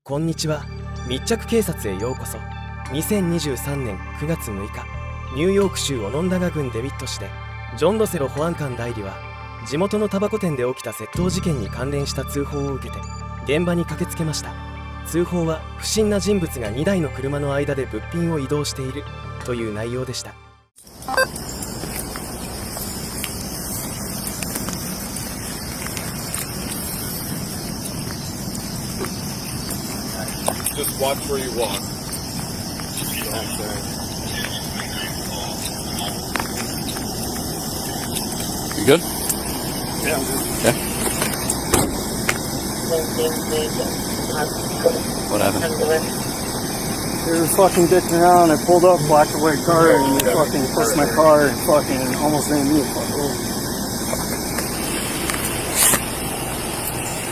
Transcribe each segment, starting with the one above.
こんにちは。密着警察へようこそ。2023年9月6日、ニューヨーク州オノンダガ郡デウィット市で、ジョン・ロセロ保安官代理は、地元のタバコ店で起きた窃盗事件に関連した通報を受けて、現場に駆けつけました。通報は、不審な人物が2台の車の間で物品を移動しているという内容でした。Just watch where you walk. You good? Yeah. Yeah. What happened? They were fucking dicking around. I pulled up, blacked the white car, and they fucking pushed my car and fucking almost made me fuck over.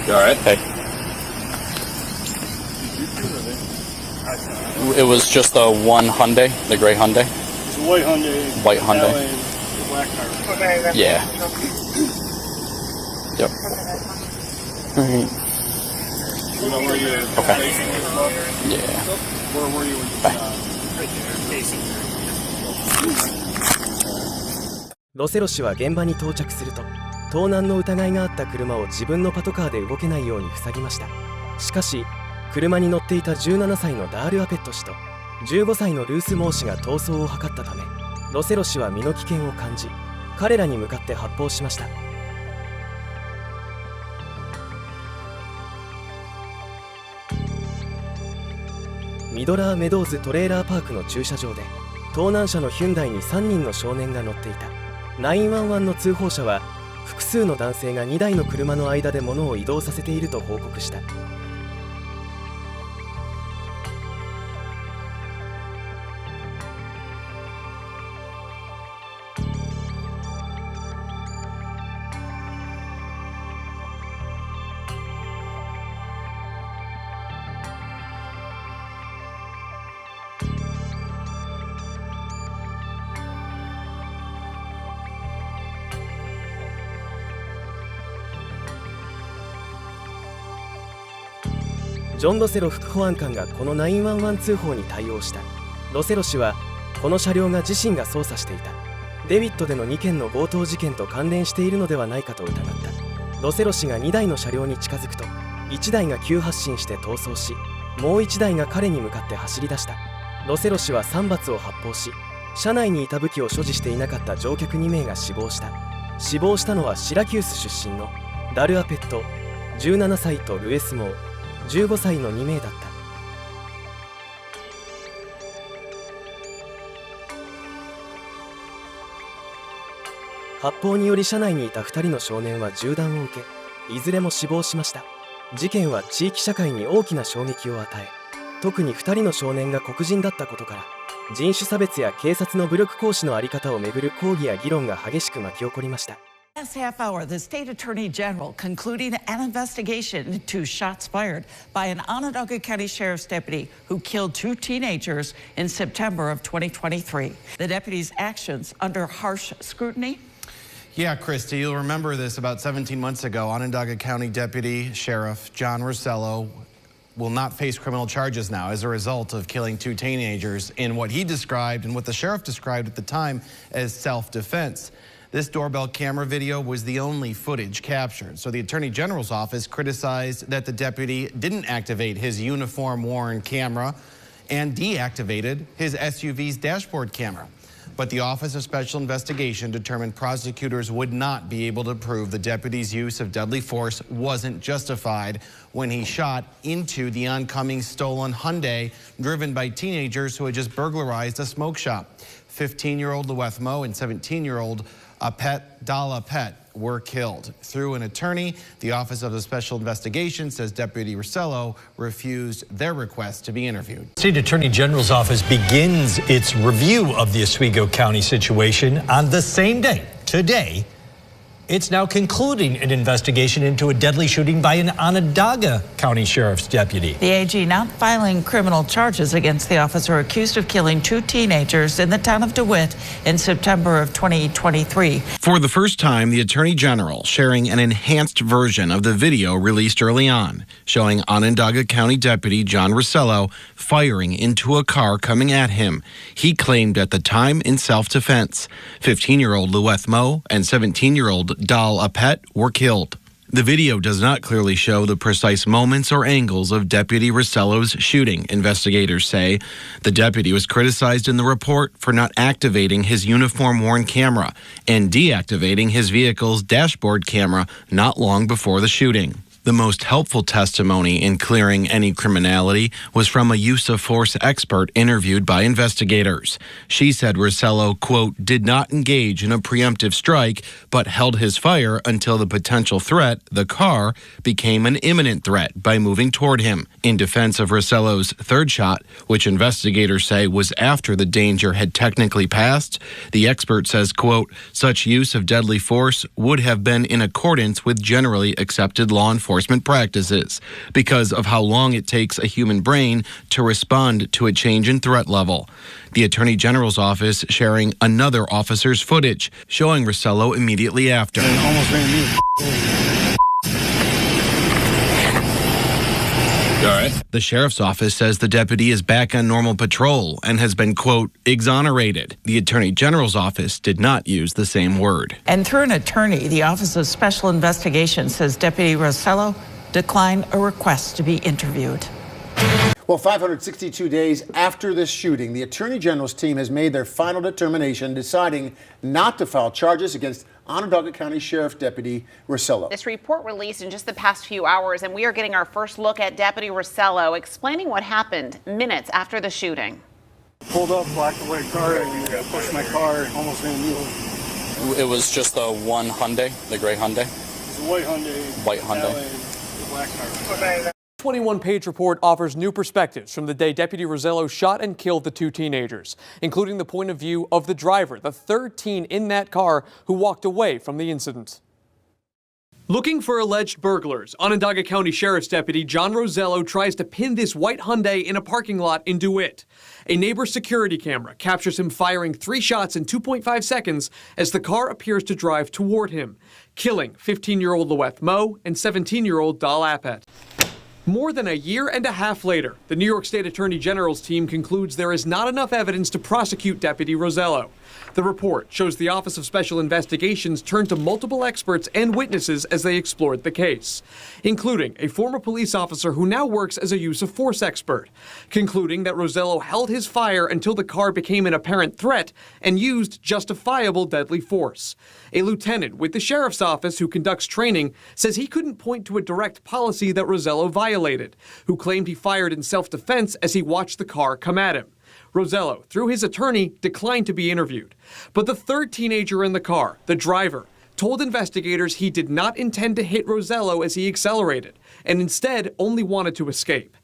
You alright? Hey. It was just the one Hyundai, the gray Hyundai? It's a white Hyundai. White Hyundai? The black car. Yeah. Yep. Alright. You know where you're Okay. facing this mother? Yeah. Where were you when you right there, facing her. ロセロ氏は現場に到着すると、盗難の疑いがあった車を自分のパトカーで動けないように塞ぎました。しかし、車に乗っていた17歳のダール・アペット氏と15歳のルース・モー氏が逃走を図ったため、ロセロ氏は身の危険を感じ、彼らに向かって発砲しました。ミドラー・メドウズトレーラーパークの駐車場で、盗難車のヒュンダイに3人の少年が乗っていた。911の通報者は、複数の男性が2台の車の間で物を移動させていると報告した。ジョン・ロセロ副保安官がこの911通報に対応した。ロセロ氏は、この車両が自身が操作していたデビットでの2件の強盗事件と関連しているのではないかと疑った。ロセロ氏が2台の車両に近づくと、1台が急発進して逃走し、もう1台が彼に向かって走り出した。ロセロ氏は3発を発砲し、車内にいた武器を所持していなかった乗客2名が死亡した。死亡したのはシラキュース出身のダル・アペット17歳とルエス・モー15歳の2名だった。発砲により車内にいた2人の少年は銃弾を受け、いずれも死亡しました。事件は地域社会に大きな衝撃を与え、特に2人の少年が黒人だったことから、人種差別や警察の武力行使の在り方をめぐる抗議や議論が激しく巻き起こりました。Last half hour, the state attorney general concluding an investigation into shots fired by an Onondaga County Sheriff's deputy who killed 2 teenagers in September of 2023. The deputy's actions under harsh scrutiny. Yeah, Christy, you'll remember this about 17 months ago. Onondaga County Deputy Sheriff John Rosello will not face criminal charges now as a result of killing 2 teenagers in what he described and what the sheriff described at the time as self-defense. This doorbell camera video was the only footage captured. So the Attorney General's office criticized that the deputy didn't activate his uniform-worn camera and deactivated his SUV's dashboard camera. But the Office of Special Investigation determined prosecutors would not be able to prove the deputy's use of deadly force wasn't justified when he shot into the oncoming stolen Hyundai driven by teenagers who had just burglarized a smoke shop. 15-year-old Luethmo and 17-year-old Dala Pet were killed. Through an attorney, the Office of the Special Investigation says Deputy Rosello refused their request to be interviewed. State Attorney General's office begins its review of the Oswego County situation on the same day, today, It's now concluding an investigation into a deadly shooting by an Onondaga County Sheriff's deputy. The AG not filing criminal charges against the officer accused of killing 2 teenagers in the town of DeWitt in September of 2023. For the first time, the Attorney General sharing an enhanced version of the video released early on, showing Onondaga County Deputy John Rosello firing into a car coming at him. He claimed at the time in self-defense. 15-year-old Lueth Moe and 17-year-old Dal Apet were killed. The video does not clearly show the precise moments or angles of Deputy Rosello's shooting, investigators say. The deputy was criticized in the report for not activating his uniform-worn camera and deactivating his vehicle's dashboard camera not long before the shooting. The most helpful testimony in clearing any criminality was from a use of force expert interviewed by investigators. She said Rosello, quote, did not engage in a preemptive strike, but held his fire until the potential threat, the car, became an imminent threat by moving toward him. In defense of Rosello's third shot, which investigators say was after the danger had technically passed, the expert says, quote, such use of deadly force would have been in accordance with generally accepted law enforcement practices because of how long it takes a human brain to respond to a change in threat level. The Attorney General's office sharing another officer's footage showing Rosello immediately after. Almost ran me. You all right? The sheriff's office says the deputy is back on normal patrol and has been, quote, exonerated. The Attorney General's office did not use the same word. And through an attorney, the Office of Special Investigations says Deputy Rosello declined a request to be interviewed. Well, 562 days after this shooting, the Attorney General's team has made their final determination, deciding not to file charges against Onondaga County Sheriff Deputy Rosello. This report released in just the past few hours, and we are getting our first look at Deputy Rosello explaining what happened minutes after the shooting. Pulled up, blacked the white car, and pushed my car and almost ran me over. It was just the one Hyundai, the gray Hyundai. It's a white Hyundai. White Hyundai. The black car. 21-page report offers new perspectives from the day Deputy Rosello shot and killed the 2 teenagers, including the point of view of the driver, the third teen in that car who walked away from the incident. Looking for alleged burglars, Onondaga County Sheriff's Deputy John Rosello tries to pin this white Hyundai in a parking lot in DeWitt. A neighbor's security camera captures him firing 3 shots in 2.5 seconds as the car appears to drive toward him, killing 15-year-old Lueth Moe and 17-year-old Dal Apet. More than a year and a half later, the New York State Attorney General's team concludes there is not enough evidence to prosecute Deputy Rosello. The report shows the Office of Special Investigations turned to multiple experts and witnesses as they explored the case, including a former police officer who now works as a use of force expert, concluding that Rosello held his fire until the car became an apparent threat and used justifiable deadly force. A lieutenant with the sheriff's office who conducts training says he couldn't point to a direct policy that Rosello violated, who claimed he fired in self-defense as he watched the car come at him. Rosello, through his attorney, declined to be interviewed. But the third teenager in the car, the driver, told investigators he did not intend to hit Rosello as he accelerated, and instead only wanted to escape.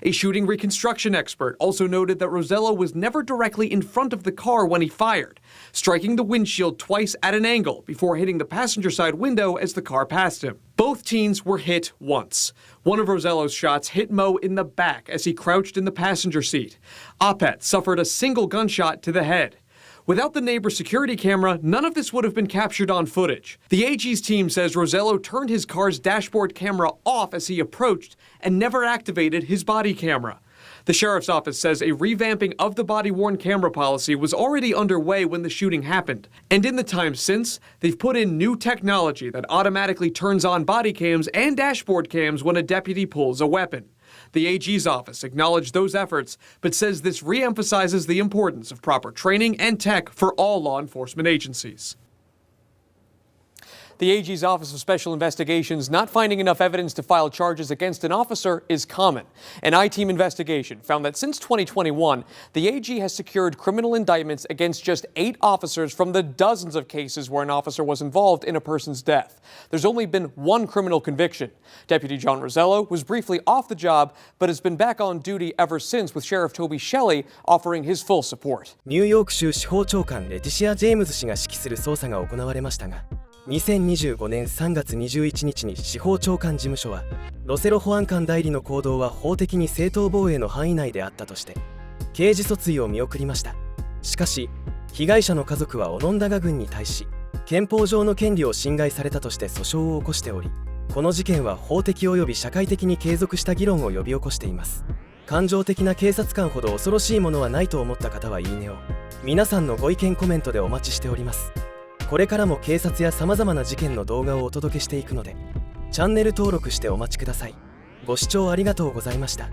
A shooting reconstruction expert also noted that Rosello was never directly in front of the car when he fired, striking the windshield twice at an angle before hitting the passenger side window as the car passed him. Both teens were hit once. One of Rosello's shots hit Moe in the back as he crouched in the passenger seat. Apet suffered a single gunshot to the head. Without the neighbor's security camera, none of this would have been captured on footage. The AG's team says Rosello turned his car's dashboard camera off as he approached and never activated his body camera. The sheriff's office says a revamping of the body-worn camera policy was already underway when the shooting happened. And in the time since, they've put in new technology that automatically turns on body cams and dashboard cams when a deputy pulls a weapon. The AG's office acknowledged those efforts, but says this re-emphasizes the importance of proper training and tech for all law enforcement agencies. The AG's Office of Special Investigations not finding enough evidence to file charges against an officer is common. An I-team investigation found that since 2021, the AG has secured criminal indictments against just 8 officers from the dozens of cases where an officer was involved in a person's death. There's only been 1 criminal conviction. Deputy John Rosello was briefly off the job, but has been back on duty ever since, with Sheriff Toby Shelley offering his full support. ニューヨーク州司法長官レティシア・ジェームズ氏が指揮する捜査が行われましたが、2025年3月21日に司法長官事務所は、ロセロ保安官代理の行動は法的に正当防衛の範囲内であったとして刑事訴追を見送りました。しかし被害者の家族はオノンダガ郡に対し憲法上の権利を侵害されたとして訴訟を起こしており、この事件は法的及び社会的に継続した議論を呼び起こしています。感情的な警察官ほど恐ろしいものはないと思った方はいいねを。皆さんのご意見コメントでお待ちしております。これからも警察や様々な事件の動画をお届けしていくので、チャンネル登録してお待ちください。ご視聴ありがとうございました。